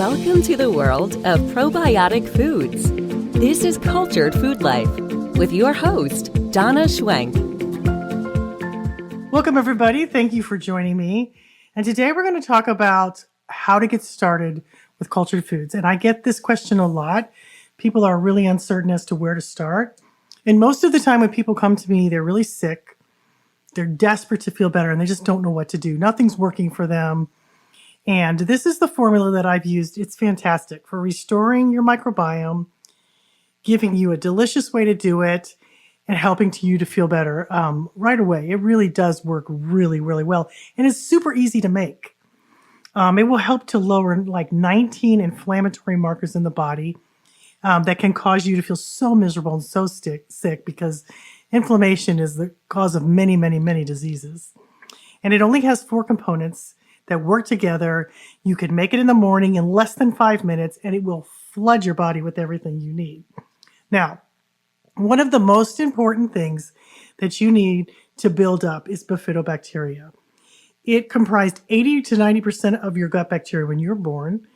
Welcome to the world of probiotic foods. This is Cultured Food Life with your host, Donna Schwenk. Welcome, everybody. Thank you for joining me. And today we're going to talk about how to get started with cultured foods. And I get this question a lot. People are really uncertain as to where to start. And most of the time when people come to me, they're really sick. They're desperate to feel better and they just don't know what to do. Nothing's working for them. And this is the formula that I've used. It's fantastic for restoring your microbiome, giving you a delicious way to do it, and helping you to feel better right away. It really does work really, really well. And it's super easy to make. It will help to lower like 19 inflammatory markers in the body that can cause you to feel so miserable and so sick because inflammation is the cause of many, many, many diseases. And it only has 4 components that work together. You can make it in the morning in less than 5 minutes, and it will flood your body with everything you need. Now, one of the most important things that you need to build up is bifidobacteria. It comprised 80 to 90% of your gut bacteria when you were born,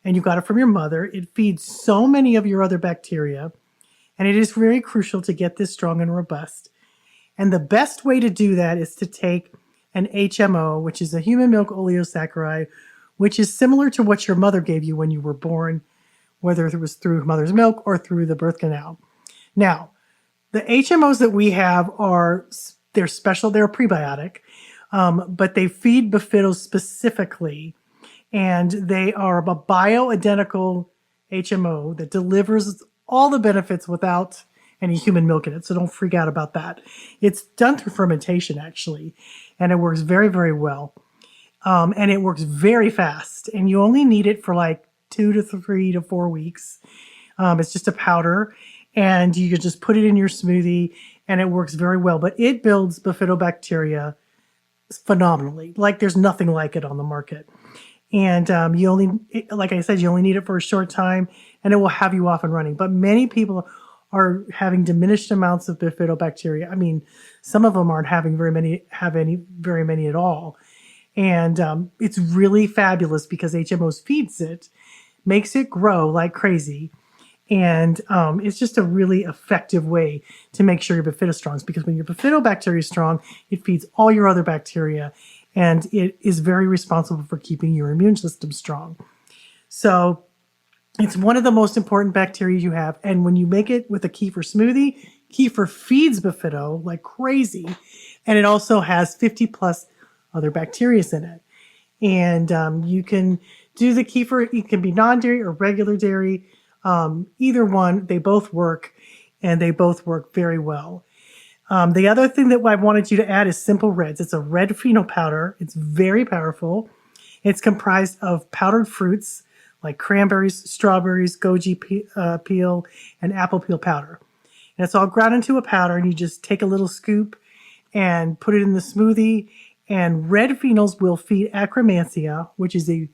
and you got it from your mother. It feeds so many of your other bacteria, and it is very crucial to get this strong and robust. And the best way to do that is to take an HMO, which is a human milk oleosaccharide, which is similar to what your mother gave you when you were born, whether it was through mother's milk or through the birth canal. Now, the HMOs that we have they're special, they're a prebiotic, but they feed bifidos specifically, and they are a bioidentical HMO that delivers all the benefits without any human milk in it. So don't freak out about that. It's done through fermentation, actually, and it works very, very well. And it works very fast, and you only need it for like 2 to 3 to 4 weeks. It's just a powder, and you can just put it in your smoothie, and it works very well. But it builds bifidobacteria phenomenally. Like there's nothing like it on the market. And like I said, you only need it for a short time, and it will have you off and running. But many people are having diminished amounts of bifidobacteria. I mean, some of them aren't having very many at all. And it's really fabulous because HMOs feeds it, makes it grow like crazy. And it's just a really effective way to make sure your bifido is strong. Because when your bifidobacteria is strong, it feeds all your other bacteria, and it is very responsible for keeping your immune system strong. So it's one of the most important bacteria you have. And when you make it with a kefir smoothie, kefir feeds bifido like crazy. And it also has 50 plus other bacteria in it. And you can do the kefir. It can be non-dairy or regular dairy. Either one, they both work, and they both work very well. The other thing that I wanted you to add is Simple Reds. It's a red phenol powder. It's very powerful. It's comprised of powdered fruits like cranberries, strawberries, goji peel, and apple peel powder. And it's all ground into a powder, and you just take a little scoop and put it in the smoothie. And red phenols will feed Akkermansia, which is it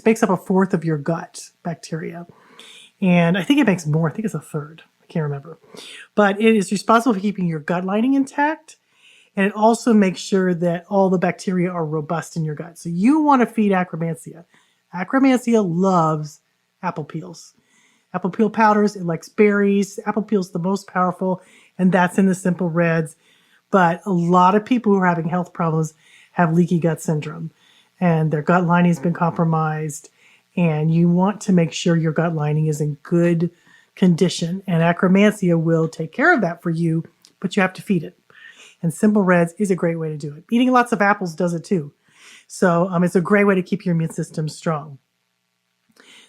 makes up a fourth of your gut bacteria. And I think it makes more. I think it's a third. I can't remember. But it is responsible for keeping your gut lining intact. And it also makes sure that all the bacteria are robust in your gut. So you want to feed Akkermansia. Akkermansia loves apple peels. Apple peel powders, it likes berries. Apple peel is the most powerful, and that's in the Simple Reds. But a lot of people who are having health problems have leaky gut syndrome, and their gut lining has been compromised. And you want to make sure your gut lining is in good condition. And Akkermansia will take care of that for you, but you have to feed it. And Simple Reds is a great way to do it. Eating lots of apples does it too. So it's a great way to keep your immune system strong.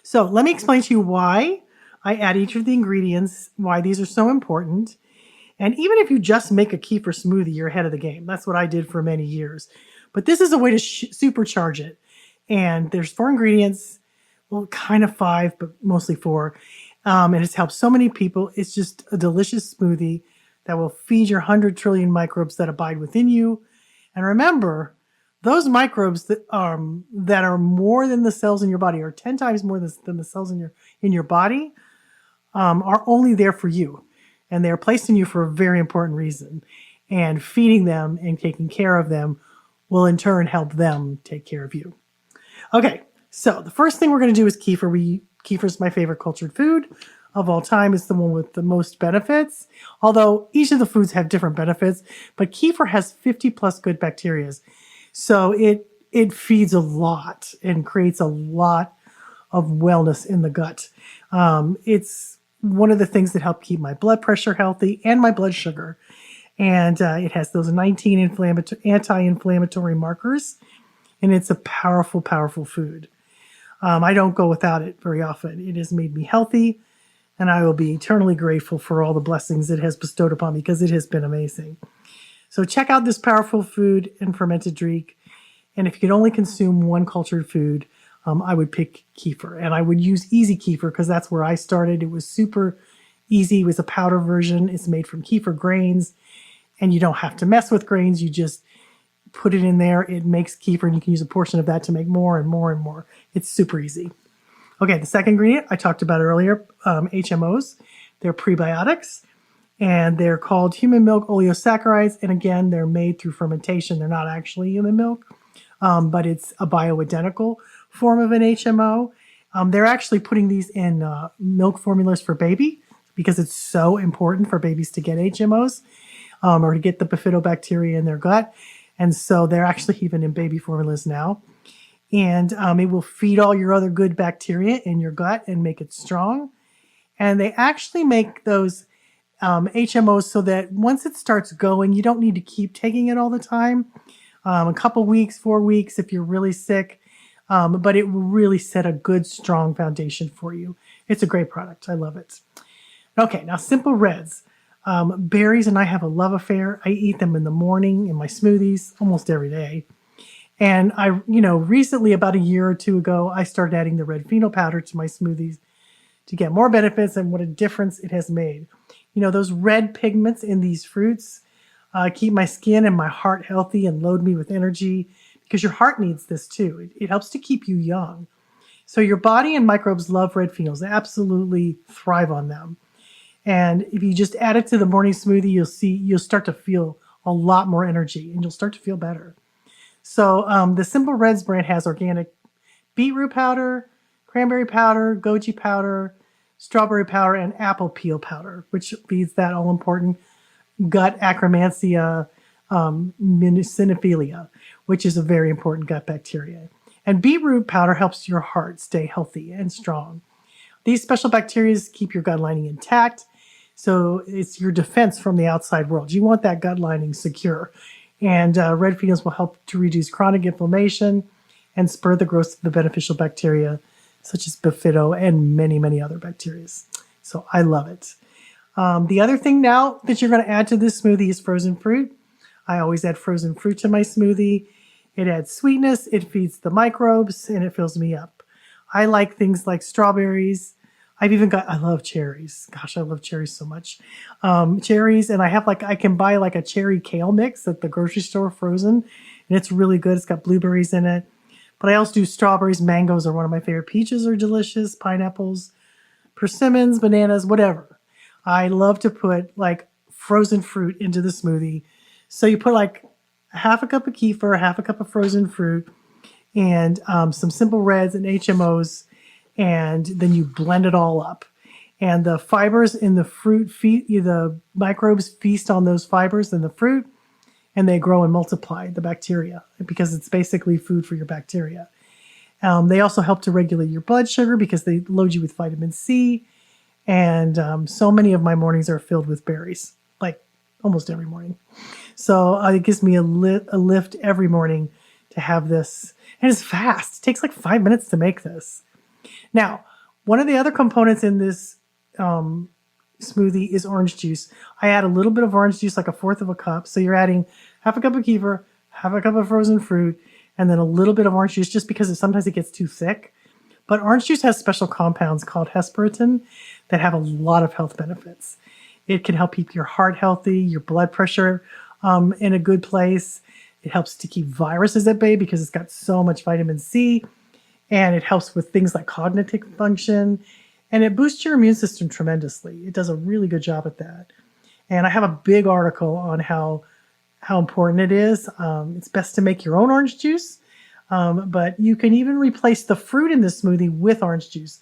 So let me explain to you why I add each of the ingredients, why these are so important. And even if you just make a kefir smoothie, you're ahead of the game. That's what I did for many years. But this is a way to supercharge it. And there's 4 ingredients, well, kind of 5, but mostly 4. And it's helped so many people. It's just a delicious smoothie that will feed your 100 trillion microbes that abide within you. And remember, those microbes that are more than the cells in your body, or 10 times more than the cells in your body, are only there for you. And they're placed in you for a very important reason. And feeding them and taking care of them will in turn help them take care of you. Okay, So the first thing we're going to do is kefir. Kefir is my favorite cultured food of all time. It's the one with the most benefits. Although each of the foods have different benefits, but kefir has 50 plus good bacteria. So it feeds a lot and creates a lot of wellness in the gut. It's one of the things that help keep my blood pressure healthy and my blood sugar. And it has those 19 anti-inflammatory markers, and it's a powerful, powerful food. I don't go without it very often. It has made me healthy, and I will be eternally grateful for all the blessings it has bestowed upon me because it has been amazing. So check out this powerful food and fermented drink. And if you could only consume one cultured food, I would pick kefir. And I would use easy kefir because that's where I started. It was super easy. It was a powder version. It's made from kefir grains, and you don't have to mess with grains. You just put it in there. It makes kefir, and you can use a portion of that to make more and more and more. It's super easy. Okay, the second ingredient I talked about earlier, HMOs. They're prebiotics, and they're called human milk oleosaccharides. And again, they're made through fermentation. They're not actually human milk, but it's a bioidentical form of an HMO. They're actually putting these in milk formulas for baby because it's so important for babies to get HMOs or to get the bifidobacteria in their gut. And so they're actually even in baby formulas now. And it will feed all your other good bacteria in your gut and make it strong. And they actually make those HMOs so that once it starts going, you don't need to keep taking it all the time. A couple weeks, 4 weeks if you're really sick. But it will really set a good, strong foundation for you. It's a great product. I love it. Okay, now Simple Reds. Berries and I have a love affair. I eat them in the morning in my smoothies almost every day. And recently, about a year or two ago, I started adding the red pheno powder to my smoothies to get more benefits, and what a difference it has made. Those red pigments in these fruits keep my skin and my heart healthy and load me with energy because your heart needs this too. It helps to keep you young. So your body and microbes love red phenols. They absolutely thrive on them. And if you just add it to the morning smoothie, you'll start to feel a lot more energy and you'll start to feel better. So the Simple Reds brand has organic beetroot powder, cranberry powder, goji powder, strawberry powder, and apple peel powder, which feeds that all-important gut Akkermansia mucinophilia, which is a very important gut bacteria. And beetroot powder helps your heart stay healthy and strong. These special bacteria keep your gut lining intact. So it's your defense from the outside world. You want that gut lining secure. And red phenols will help to reduce chronic inflammation and spur the growth of the beneficial bacteria, such as bifido and many, many other bacteria. So I love it. The other thing now that you're going to add to this smoothie is frozen fruit. I always add frozen fruit to my smoothie. It adds sweetness, it feeds the microbes, and it fills me up. I like things like strawberries. I love cherries. Gosh, I love cherries so much. Cherries, and I can buy like a cherry kale mix at the grocery store frozen, and it's really good. It's got blueberries in it. But I also do strawberries, mangoes are one of my favorite. Peaches are delicious, pineapples, persimmons, bananas, whatever. I love to put like frozen fruit into the smoothie. So you put like half a cup of kefir, half a cup of frozen fruit, and some Simple Reds and HMOs, and then you blend it all up. And the fibers in the fruit, the microbes feast on those fibers in the fruit, and they grow and multiply the bacteria because it's basically food for your bacteria. They also help to regulate your blood sugar because they load you with vitamin C. And so many of my mornings are filled with berries, like almost every morning. So it gives me a lift every morning to have this. And it's fast. It takes like 5 minutes to make this. Now, one of the other components in this smoothie is orange juice. I add a little bit of orange juice, like a fourth of a cup. So you're adding half a cup of kefir, half a cup of frozen fruit, and then a little bit of orange juice just because sometimes it gets too thick. But orange juice has special compounds called hesperetin that have a lot of health benefits. It can help keep your heart healthy, your blood pressure in a good place. It helps to keep viruses at bay because it's got so much vitamin C. And it helps with things like cognitive function. And it boosts your immune system tremendously. It does a really good job at that. And I have a big article on how important it is. It's best to make your own orange juice. But you can even replace the fruit in the smoothie with orange juice.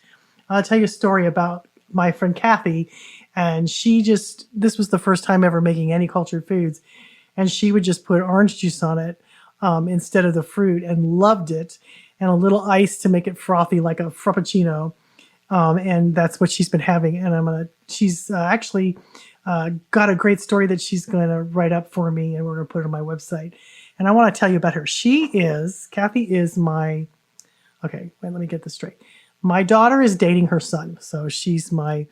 I'll tell you a story about my friend Kathy, and this was the first time ever making any cultured foods, and she would just put orange juice on it instead of the fruit and loved it, and a little ice to make it frothy like a frappuccino. And that's what she's been having. And she's actually got a great story that she's going to write up for me, and we're going to put it on my website. And I want to tell you about her. Kathy is okay, wait, let me get this straight. My daughter is dating her son. So she's my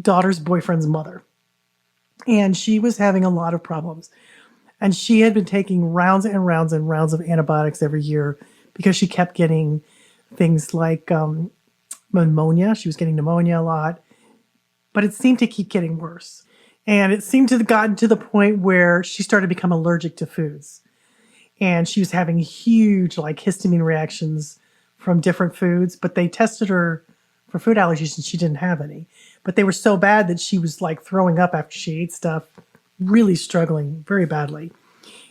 daughter's boyfriend's mother. And she was having a lot of problems. And she had been taking rounds and rounds and rounds of antibiotics every year because she kept getting things like pneumonia. She was getting pneumonia a lot, but it seemed to keep getting worse. And it seemed to have gotten to the point where she started to become allergic to foods. And she was having huge histamine reactions from different foods, but they tested her for food allergies and she didn't have any. But they were so bad that she was throwing up after she ate stuff, really struggling very badly.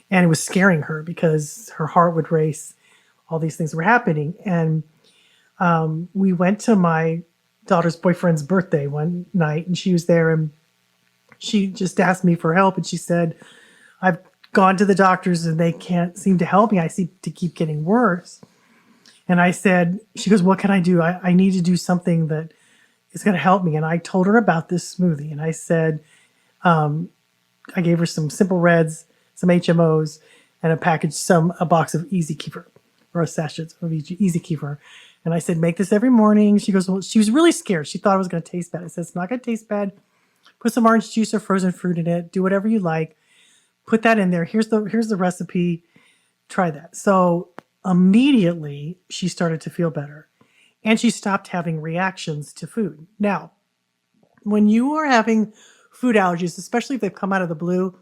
And it was scaring her because her heart would race. All these things were happening. And we went to my daughter's boyfriend's birthday one night, and she was there, and she just asked me for help. And she said, I've gone to the doctors and they can't seem to help me. I seem to keep getting worse. And I said, she goes, what can I do? I need to do something that is going to help me. And I told her about this smoothie. And I said, I gave her some Simple Reds, some HMOs, and a box of Easy Kefir, or a sachet of Easy Kefir. And I said, make this every morning. She goes, well, she was really scared. She thought it was going to taste bad. I said, it's not going to taste bad. Put some orange juice or frozen fruit in it. Do whatever you like. Put that in there. Here's the recipe. Try that. So immediately she started to feel better, and she stopped having reactions to food. Now, when you are having food allergies, especially if they've come out of the blue,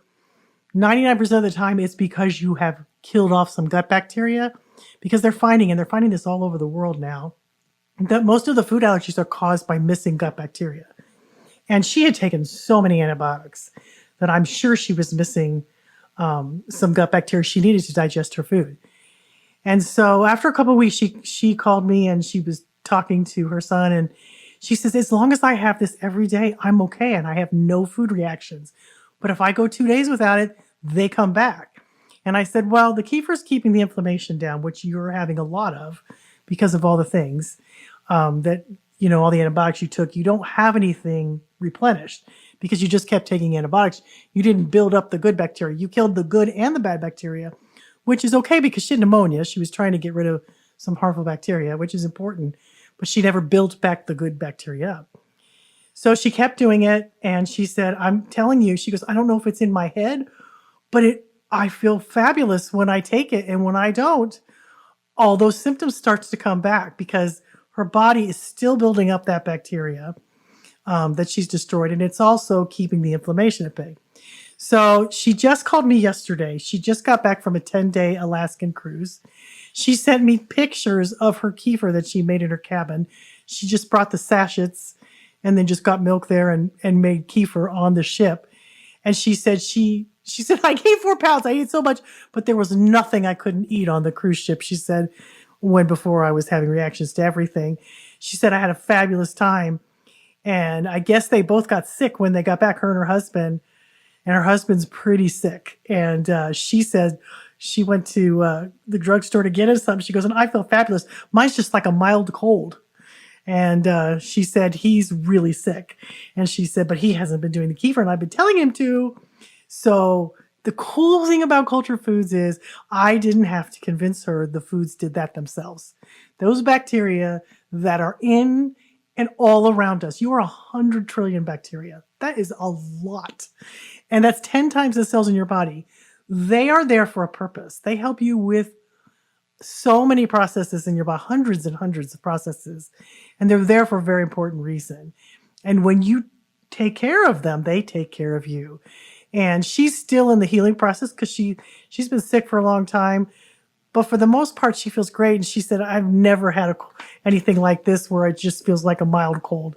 99% of the time it's because you have killed off some gut bacteria, because they're finding this all over the world now, that most of the food allergies are caused by missing gut bacteria. And she had taken so many antibiotics that I'm sure she was missing some gut bacteria she needed to digest her food. And so after a couple of weeks, she called me, and she was talking to her son, and she says, as long as I have this every day, I'm okay, and I have no food reactions. But if I go 2 days without it, they come back. And I said, well, the kefir is keeping the inflammation down, which you're having a lot of because of all the things that, all the antibiotics you took. You don't have anything replenished because you just kept taking antibiotics. You didn't build up the good bacteria. You killed the good and the bad bacteria, which is okay because she had pneumonia. She was trying to get rid of some harmful bacteria, which is important, but she never built back the good bacteria up. So she kept doing it, and she said, I'm telling you, she goes, I don't know if it's in my head, but I feel fabulous when I take it, and when I don't, all those symptoms starts to come back because her body is still building up that bacteria that she's destroyed, and it's also keeping the inflammation at bay. So she just called me yesterday. She just got back from a 10-day Alaskan cruise. She sent me pictures of her kefir that she made in her cabin. She just brought the sachets and then just got milk there and made kefir on the ship. And she said, I gained 4 pounds. I ate so much, but there was nothing I couldn't eat on the cruise ship. She said, before I was having reactions to everything, she said, I had a fabulous time. And I guess they both got sick when they got back, her and her husband. And her husband's pretty sick. And she said she went to the drugstore to get us something. She goes, and I feel fabulous. Mine's just like a mild cold. And she said, he's really sick. And she said, but he hasn't been doing the kefir, and I've been telling him to. So the cool thing about cultured foods is I didn't have to convince her. The foods did that themselves. Those bacteria that are in and all around us, you are 100 trillion bacteria. That is a lot. And that's 10 times the cells in your body. They are there for a purpose. They help you with so many processes in your body, hundreds and hundreds of processes. And they're there for a very important reason. And when you take care of them, they take care of you. And she's still in the healing process because she's been sick for a long time. But for the most part, she feels great. And she said, I've never had anything like this where it just feels like a mild cold.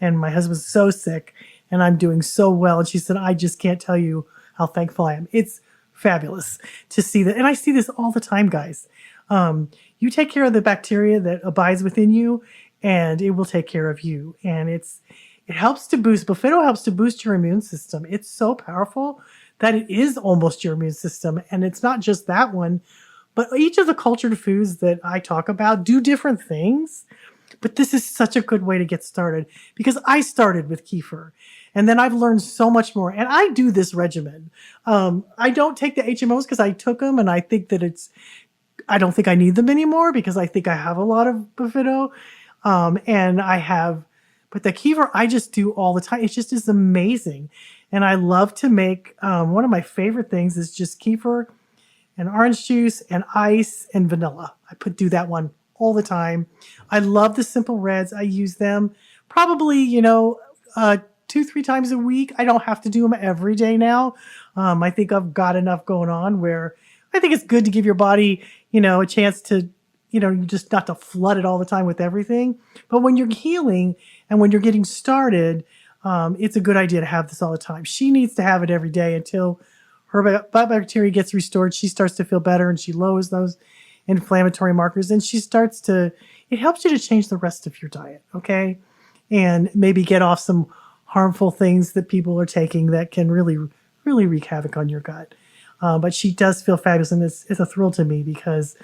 And my husband's so sick and I'm doing so well. And she said, I just can't tell you how thankful I am. It's fabulous to see that. And I see this all the time, guys. You take care of the bacteria that abides within you, and it will take care of you. And it helps to boost, Buffeto helps to boost your immune system. It's so powerful that it is almost your immune system. And it's not just that one, but each of the cultured foods that I talk about do different things. But this is such a good way to get started, because I started with kefir and then I've learned so much more. And I do this regimen. I don't take the HMOs because I took them and I think that I don't think I need them anymore because I think I have a lot of Buffeto. But the kefir I just do all the time. It just is amazing. And I love to make, one of my favorite things is just kefir and orange juice and ice and vanilla. Do that one all the time. I love the simple reds. I use them probably, 2-3 times a week. I don't have to do them every day now. I think I've got enough going on where I think it's good to give your body, a chance to, just not to flood it all the time with everything. But when you're healing and when you're getting started, it's a good idea to have this all the time. She needs to have it every day until her gut bacteria gets restored. She starts to feel better and she lowers those inflammatory markers, and it helps you to change the rest of your diet. Okay. And maybe get off some harmful things that people are taking that can really, really wreak havoc on your gut. But she does feel fabulous. And it's a thrill to me because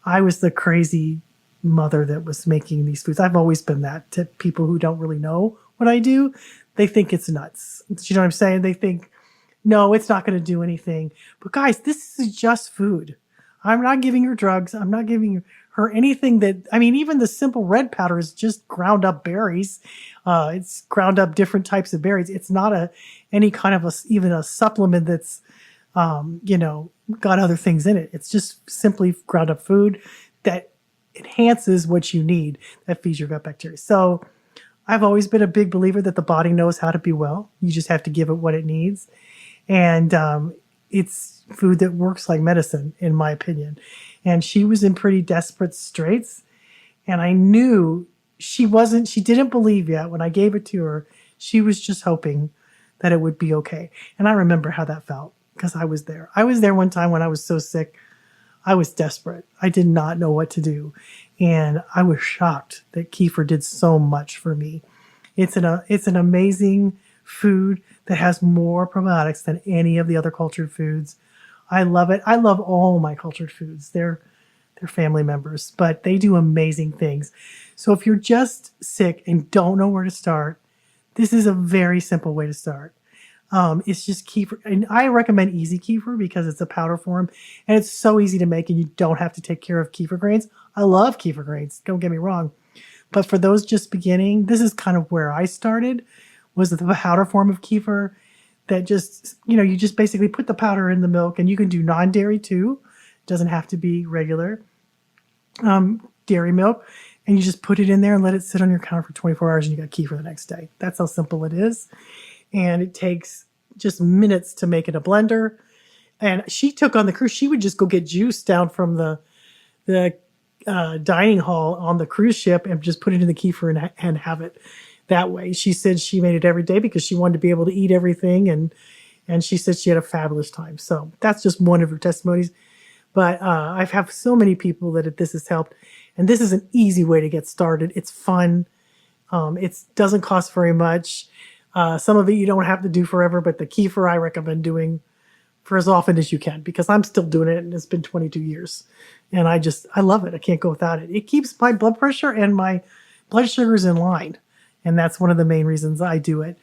I was the crazy mother that was making these foods. I've always been that to people who don't really know what I do. They think it's nuts. You know what I'm saying? They think, no, it's not going to do anything. But guys, this is just food. I'm not giving her drugs. I'm not giving her anything even the simple red powder is just ground up berries. It's ground up different types of berries. It's not any kind of even a supplement that's, got other things in it. It's just simply ground up food that enhances what you need, that feeds your gut bacteria. So I've always been a big believer that the body knows how to be well. You just have to give it what it needs. And, it's food that works like medicine, in my opinion. And she was in pretty desperate straits. And I knew she didn't believe yet when I gave it to her. She was just hoping that it would be okay. And I remember how that felt because I was there. I was there one time when I was so sick. I was desperate. I did not know what to do. And I was shocked that kefir did so much for me. It's an amazing food that has more probiotics than any of the other cultured foods. I love it. I love all my cultured foods. They're family members, but they do amazing things. So if you're just sick and don't know where to start, this is a very simple way to start. It's just kefir. And I recommend easy kefir because it's a powder form and it's so easy to make and you don't have to take care of kefir grains. I love kefir grains. Don't get me wrong. But for those just beginning, this is kind of where I started. Was the powder form of kefir that just, you just basically put the powder in the milk, and you can do non-dairy too. It doesn't have to be regular dairy milk. And you just put it in there and let it sit on your counter for 24 hours and you got kefir the next day. That's how simple it is. And it takes just minutes to make in a blender. And she took on the cruise. She would just go get juice down from the dining hall on the cruise ship and just put it in the kefir and have it that way. She said she made it every day because she wanted to be able to eat everything. And she said she had a fabulous time. So that's just one of her testimonies. But I've had so many people that this has helped. And this is an easy way to get started. It's fun. It doesn't cost very much. Some of it you don't have to do forever, but the kefir I recommend doing for as often as you can because I'm still doing it and it's been 22 years. And I love it. I can't go without it. It keeps my blood pressure and my blood sugars in line. And that's one of the main reasons I do it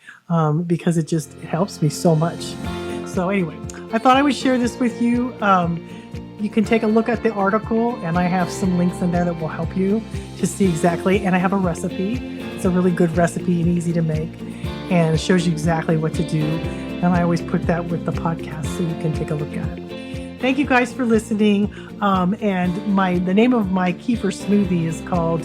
because it helps me so much. So anyway, I thought I would share this with you. You can take a look at the article and I have some links in there that will help you to see exactly. And I have a recipe. It's a really good recipe and easy to make. And it shows you exactly what to do. And I always put that with the podcast so you can take a look at it. Thank you guys for listening. And the name of my kefir smoothie is called,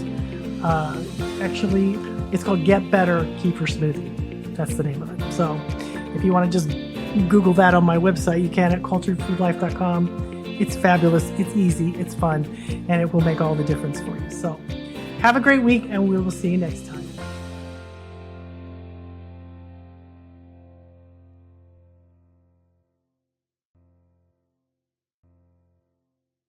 it's called Get Better Kefir Smoothie. That's the name of it. So if you want to just Google that on my website, you can at culturedfoodlife.com. It's fabulous. It's easy. It's fun. And it will make all the difference for you. So have a great week and we will see you next time.